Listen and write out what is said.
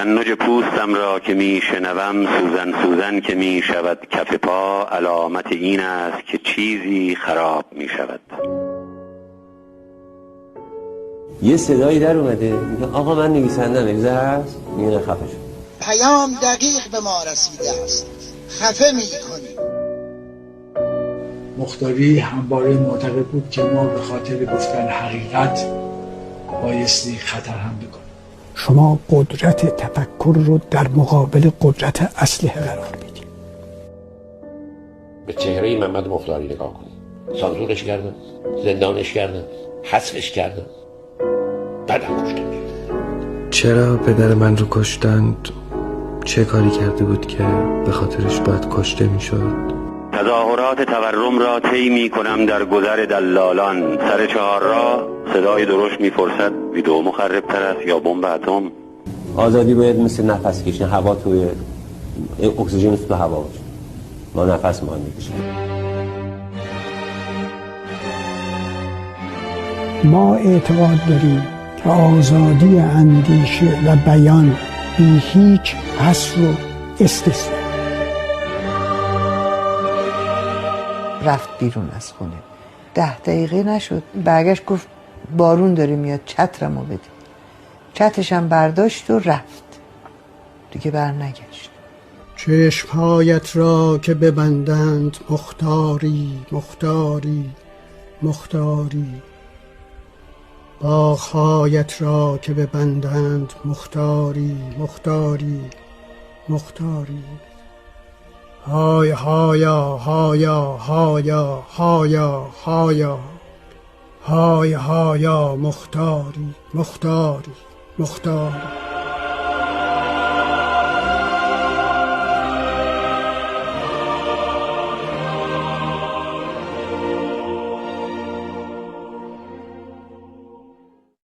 تشنج پوستم را که می شنوم سوزن سوزن که می شود کف پا، علامت این است که چیزی خراب می شود. یه صدایی در اومده میگه آقا من نویسندم، اجازه هست؟ میگه خفه شد. پیام دقیق به ما رسیده است، خفه می‌کنی. مختاری همواره معتقد بود که ما به خاطر گفتن حقیقت بایستی خطر هم بکنیم. شما قدرت تفکر رو در مقابل قدرت اسلحه قرار میدید. به چهره محمد مختاری نگاه کنید. سانسورش کردن، زندانش کردن، حذفش کردن، بعدم کشته میشد. چرا پدر من رو کشتند؟ چه کاری کرده بود که به خاطرش باید کشته میشد؟ تظاهرات تورم را طی می کنم در گذر دلالان. سر چهار راه صدای درشت می فرسد ویدئو مخرب تر است یا بمب اتم. آزادی باید مثل نفس کشیدن، هوا توی اکسیژن تو هوا باشه، ما نفس ما میکشیم. ما اعتقاد داریم که آزادی اندیشه و بیان بی هیچ حصر و استثنا. رفت بیرون از خونه 10 دقیقه نشد برگشت گفت بارون داره میاد چترمو بده. چترشم برداشت و رفت، دیگه بر نگشت. چشمهایت را که ببندند مختاری مختاری مختاری، باغ‌هایت را که ببندند مختاری مختاری مختاری. های هایا هایا هایا هایا هایا های هایا مختاری مختاری مختاری.